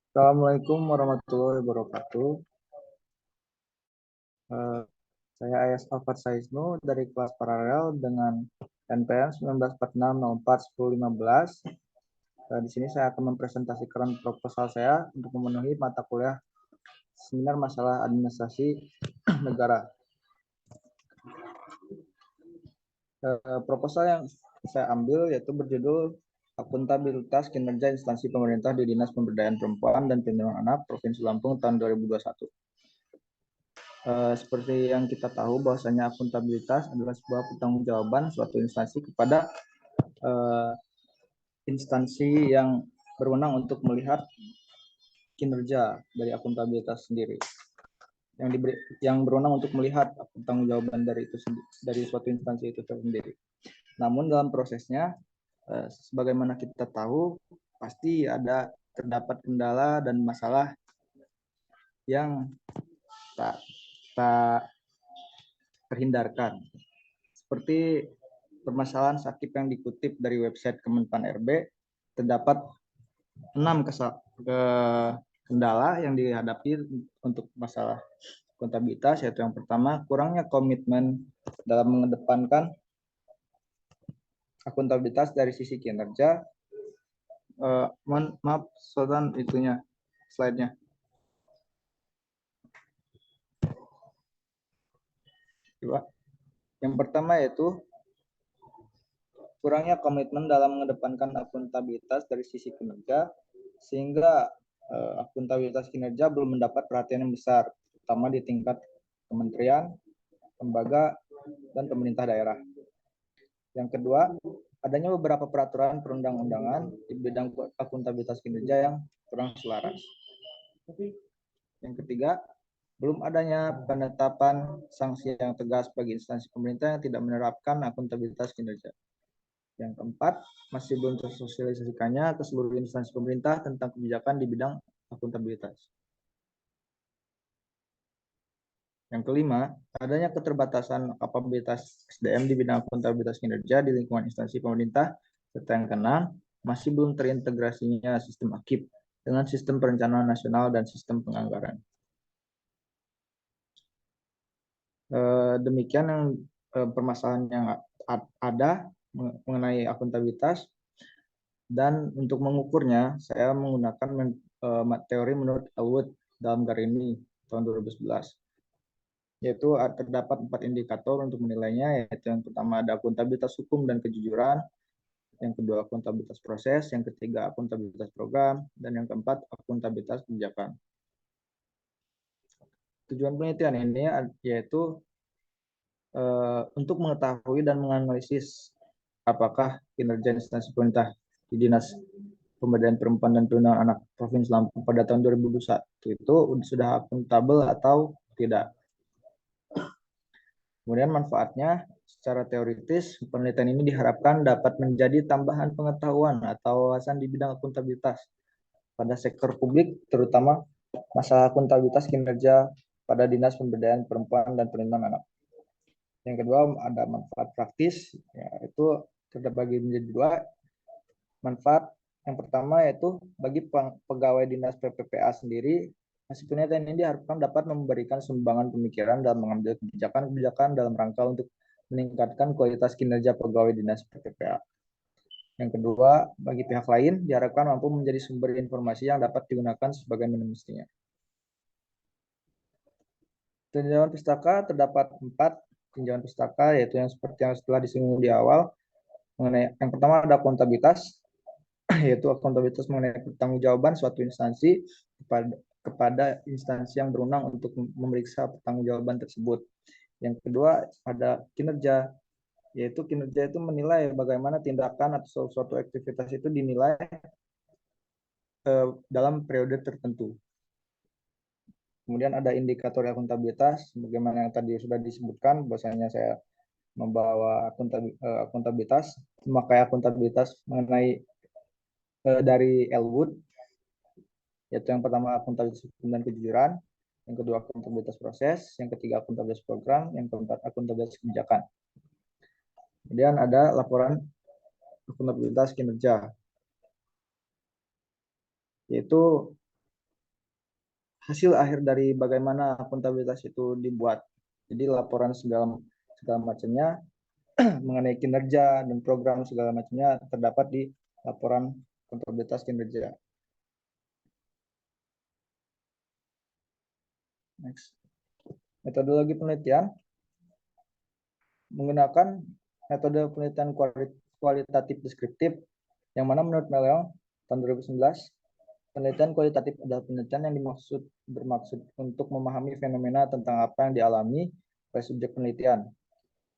Assalamualaikum warahmatullahi wabarakatuh. Eh, saya Ayas Alfat Saisnu dari kelas paralel dengan NPM 1946041015. Di sini saya akan mempresentasikan proposal saya untuk memenuhi mata kuliah seminar masalah administrasi negara. Proposal yang saya ambil yaitu berjudul Akuntabilitas Kinerja Instansi Pemerintah di Dinas Pemberdayaan Perempuan dan Perlindungan Anak Provinsi Lampung tahun 2021. Seperti yang kita tahu bahwasanya akuntabilitas adalah sebuah pertanggungjawaban suatu instansi kepada instansi yang berwenang untuk melihat kinerja dari akuntabilitas sendiri, yang berwenang untuk melihat pertanggungjawaban dari suatu instansi itu sendiri. Namun dalam prosesnya, sebagaimana kita tahu, pasti terdapat kendala dan masalah yang tak terhindarkan. Seperti permasalahan sakit yang dikutip dari website Kemenpan RB, terdapat 6 kendala yang dihadapi untuk masalah akuntabilitas, yaitu yang pertama, kurangnya komitmen dalam mengedepankan akuntabilitas dari sisi kinerja. Maaf, Sultan, slide-nya. Yang pertama yaitu kurangnya komitmen dalam mengedepankan akuntabilitas dari sisi kinerja, sehingga akuntabilitas kinerja belum mendapat perhatian yang besar, terutama di tingkat kementerian, lembaga, dan pemerintah daerah. Yang kedua, adanya beberapa peraturan perundang-undangan di bidang akuntabilitas kinerja yang kurang selaras. Yang ketiga, belum adanya penetapan sanksi yang tegas bagi instansi pemerintah yang tidak menerapkan akuntabilitas kinerja. Yang keempat, masih belum tersosialisasikannya ke seluruh instansi pemerintah tentang kebijakan di bidang akuntabilitas. Yang kelima, adanya keterbatasan kapabilitas SDM di bidang akuntabilitas kinerja di lingkungan instansi pemerintah. Serta yang keenam, masih belum terintegrasinya sistem AKIP dengan sistem perencanaan nasional dan sistem penganggaran. Demikian yang permasalahan yang ada mengenai akuntabilitas, dan untuk mengukurnya saya menggunakan teori menurut Elwood dalam Garini tahun 2011, yaitu terdapat 4 indikator untuk menilainya, yaitu yang pertama ada akuntabilitas hukum dan kejujuran, yang kedua akuntabilitas proses, yang ketiga akuntabilitas program, dan yang keempat akuntabilitas kebijakan. Tujuan penelitian ini yaitu untuk mengetahui dan menganalisis apakah kinerja instansi pemerintah di Dinas Pemberdayaan Perempuan dan Perlindungan Anak Provinsi Lampung pada tahun 2021 itu sudah akuntabel atau tidak. Kemudian manfaatnya, secara teoritis, penelitian ini diharapkan dapat menjadi tambahan pengetahuan atau wawasan di bidang akuntabilitas pada sektor publik, terutama masalah akuntabilitas kinerja pada Dinas Pemberdayaan Perempuan dan Perlindungan Anak. Yang kedua, ada manfaat praktis, yaitu terbagi menjadi 2. Manfaat yang pertama yaitu bagi pegawai Dinas PPPA sendiri, hasil penelitian ini diharapkan dapat memberikan sumbangan pemikiran dalam mengambil kebijakan-kebijakan dalam rangka untuk meningkatkan kualitas kinerja pegawai Dinas PPPA. Yang kedua, bagi pihak lain diharapkan mampu menjadi sumber informasi yang dapat digunakan sebagaimana mestinya. Tinjauan pustaka terdapat 4 tinjauan pustaka, yaitu yang seperti yang setelah disinggung di awal, mengenai yang pertama ada akuntabilitas, yaitu akuntabilitas mengenai pertanggungjawaban suatu instansi kepada instansi yang berwenang untuk memeriksa pertanggungjawaban tersebut. Yang kedua ada kinerja, yaitu kinerja itu menilai bagaimana tindakan atau suatu aktivitas itu dinilai dalam periode tertentu. Kemudian ada indikator akuntabilitas, bagaimana yang tadi sudah disebutkan, bahwasanya saya membawa akuntabilitas, memakai akuntabilitas mengenai dari Elwood, yaitu yang pertama akuntabilitas hukum dan kejujuran, yang kedua akuntabilitas proses, yang ketiga akuntabilitas program, yang keempat akuntabilitas kebijakan. Kemudian ada laporan akuntabilitas kinerja, yaitu hasil akhir dari bagaimana akuntabilitas itu dibuat. Jadi laporan segala segala macamnya mengenai kinerja dan program segala macamnya terdapat di laporan akuntabilitas kinerja. Next. Metodologi penelitian menggunakan metode penelitian kualitatif deskriptif, yang mana menurut Meleong tahun 2019, penelitian kualitatif adalah penelitian yang bermaksud untuk memahami fenomena tentang apa yang dialami oleh subjek penelitian.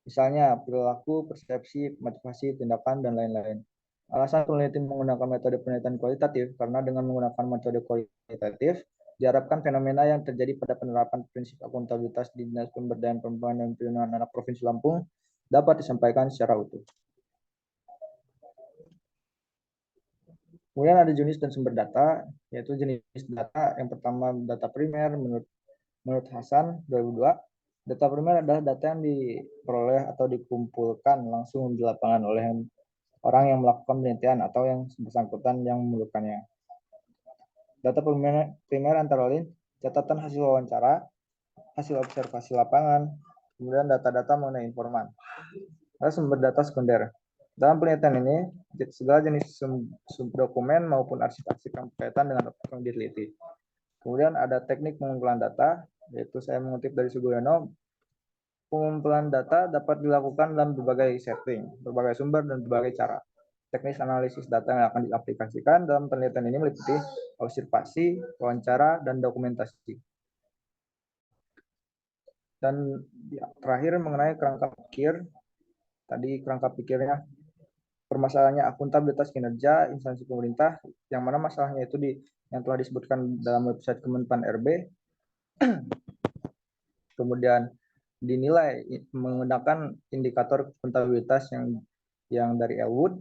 Misalnya perilaku, persepsi, motivasi, tindakan, dan lain-lain. Alasan peneliti menggunakan metode penelitian kualitatif karena dengan menggunakan metode kualitatif diharapkan fenomena yang terjadi pada penerapan prinsip akuntabilitas di Dinas Pemberdayaan Perempuan dan Perlindungan Anak Provinsi Lampung dapat disampaikan secara utuh. Kemudian ada jenis dan sumber data, yaitu jenis data yang pertama data primer menurut Hasan 2002. Data primer adalah data yang diperoleh atau dikumpulkan langsung di lapangan oleh orang yang melakukan penelitian atau yang bersangkutan yang memerlukannya. Data primer antara lain catatan hasil wawancara, hasil observasi lapangan, kemudian data-data mengenai informan. Ada sumber data sekunder. Dalam penelitian ini, segala jenis subdokumen maupun arsip-arsip yang berkaitan dengan objek yang diteliti. Kemudian ada teknik pengumpulan data, yaitu saya mengutip dari Sugoyono, pengumpulan data dapat dilakukan dalam berbagai setting, berbagai sumber, dan berbagai cara. Teknis analisis data yang akan diaplikasikan dalam penelitian ini meliputi observasi, wawancara, dan dokumentasi. Dan terakhir mengenai kerangka pikir, tadi kerangka pikirnya permasalahannya akuntabilitas kinerja instansi pemerintah, yang mana masalahnya itu yang telah disebutkan dalam website Kemenpan RB, kemudian dinilai menggunakan indikator akuntabilitas yang dari Elwood,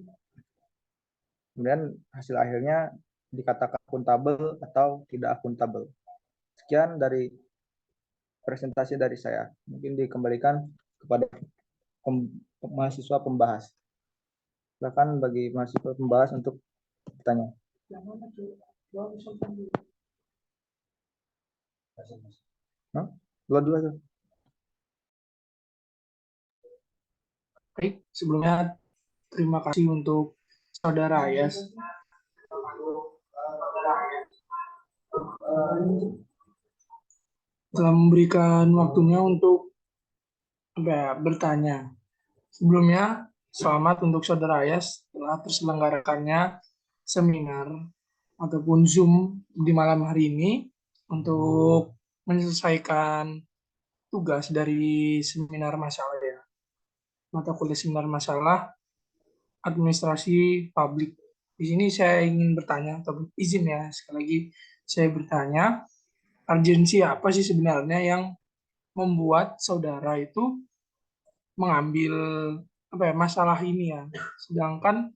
kemudian hasil akhirnya dikatakan akuntabel atau tidak akuntabel. Sekian dari presentasi dari saya. Mungkin dikembalikan kepada mahasiswa pembahas. Silakan bagi mahasiswa pembahas untuk bertanya. Dua-dua tuh. Baik, sebelumnya terima kasih untuk Saudara Ayas telah memberikan waktunya untuk bertanya. Sebelumnya, selamat untuk Saudara Ayas telah terselenggarakannya seminar ataupun Zoom di malam hari ini untuk menyelesaikan tugas dari seminar masalah ya. Mata kuliah seminar masalah administrasi publik. Di sini saya ingin bertanya, atau izin ya, sekali lagi saya bertanya, urgensi apa sih sebenarnya yang membuat saudara itu mengambil masalah ini ya, sedangkan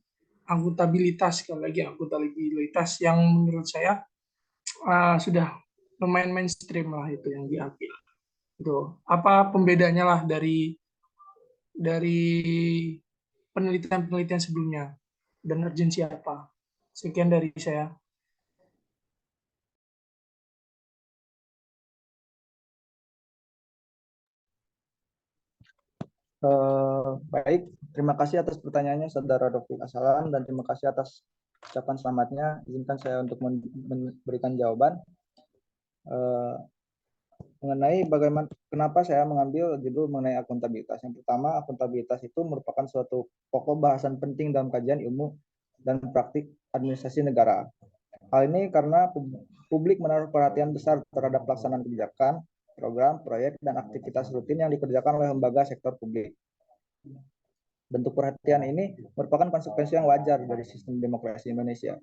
akuntabilitas, sekali lagi akuntabilitas yang menurut saya sudah lumayan mainstream lah itu yang diambil. Itu apa pembedanya lah dari penelitian-penelitian sebelumnya dan urgensi apa? Sekian dari saya. Baik, terima kasih atas pertanyaannya Saudara Dr. Asalan, dan terima kasih atas ucapan selamatnya. Izinkan saya untuk memberikan jawaban mengenai bagaimana kenapa saya mengambil judul mengenai akuntabilitas. Yang pertama, akuntabilitas itu merupakan suatu pokok bahasan penting dalam kajian ilmu dan praktik administrasi negara. Hal ini karena publik menaruh perhatian besar terhadap pelaksanaan kebijakan, program, proyek, dan aktivitas rutin yang dikerjakan oleh lembaga sektor publik. Bentuk perhatian ini merupakan konsekuensi yang wajar dari sistem demokrasi Indonesia.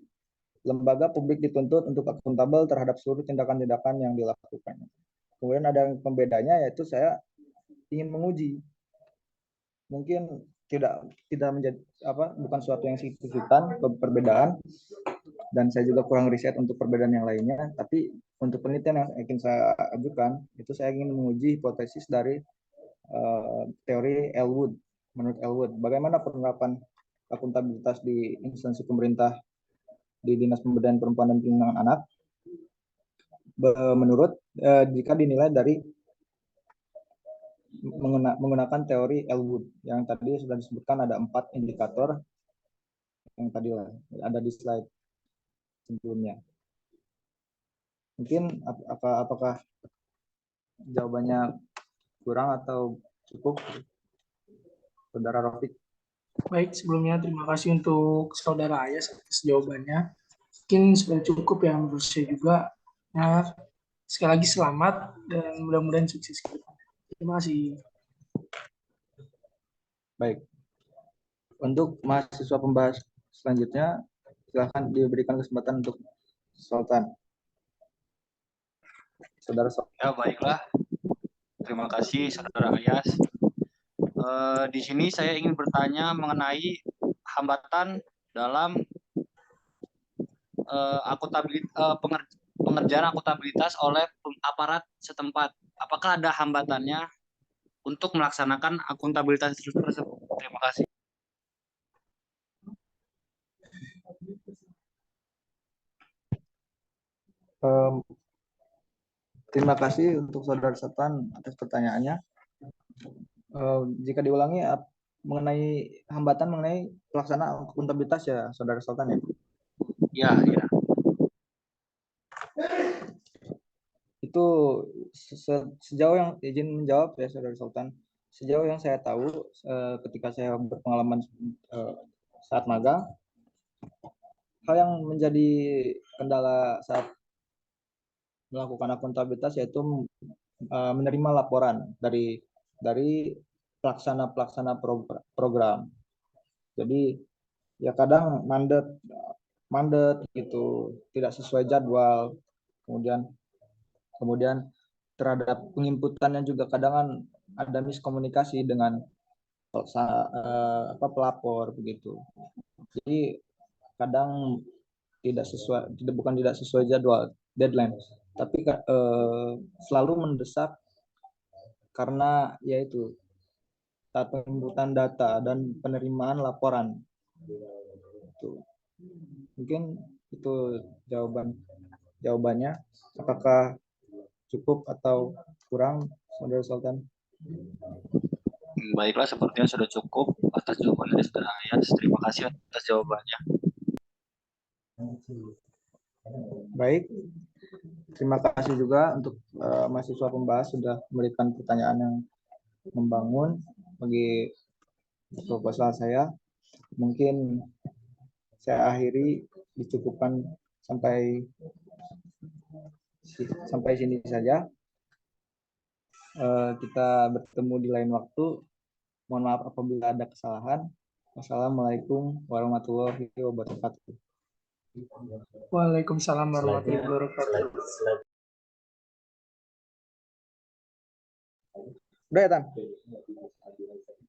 Lembaga publik dituntut untuk akuntabel terhadap seluruh tindakan-tindakan yang dilakukannya. Kemudian ada yang pembedanya, yaitu saya ingin menguji. Mungkin tidak menjadi bukan suatu yang signifikan perbedaan, dan saya juga kurang riset untuk perbedaan yang lainnya, tapi untuk penelitian yang ingin saya ajukan itu saya ingin menguji hipotesis dari teori Elwood. menurut Elwood, bagaimana penerapan akuntabilitas di instansi pemerintah di Dinas Pemberdayaan Perempuan dan Perlindungan Anak? Menurut jika dinilai dari menggunakan teori Elwood yang tadi sudah disebutkan, ada 4 indikator yang tadi ada di slide sebelumnya. Mungkin apakah jawabannya kurang atau cukup, Saudara Rafiq? Baik, sebelumnya terima kasih untuk Saudara Ayas atas jawabannya. Mungkin sudah cukup ya menurut saya juga. Nah, sekali lagi selamat dan mudah-mudahan sukses. Terima kasih. Baik. Untuk mahasiswa pembahas selanjutnya, silakan diberikan kesempatan untuk Sultan. Saudara Sultan. Ya, baiklah. Terima kasih, Saudara Ayas. Di sini saya ingin bertanya mengenai hambatan dalam pengerjaan akuntabilitas oleh aparat setempat. Apakah ada hambatannya untuk melaksanakan akuntabilitas tersebut? Terima kasih. Terima kasih untuk Saudara Sultan atas pertanyaannya. Jika diulangi mengenai hambatan mengenai pelaksanaan akuntabilitas ya, Saudara Sultan ya? Ya, ya. Itu sejauh yang izin menjawab ya, Saudara Sultan. Sejauh yang saya tahu, ketika saya berpengalaman saat magang, hal yang menjadi kendala saat melakukan akuntabilitas yaitu menerima laporan dari pelaksana program. Jadi ya kadang mandet gitu, tidak sesuai jadwal. Kemudian terhadap penginputannya juga kadang kan ada miskomunikasi dengan pelapor begitu. Jadi kadang tidak sesuai jadwal, deadline, tapi selalu mendesak karena yaitu saat penginputan data dan penerimaan laporan. Itu. Mungkin itu jawabannya. Apakah cukup atau kurang, Saudara Sultan? Baiklah, sepertinya sudah cukup atas jawaban dari Saudara Ayas. Terima kasih atas jawabannya. Baik, terima kasih juga untuk mahasiswa pembahas sudah memberikan pertanyaan yang membangun bagi proposal saya. Mungkin saya akhiri, dicukupkan sampai sini saja. Kita bertemu di lain waktu. Mohon maaf apabila ada kesalahan. Wassalamualaikum warahmatullahi wabarakatuh. Waalaikumsalam warahmatullahi wabarakatuh. Udah ya, Tan?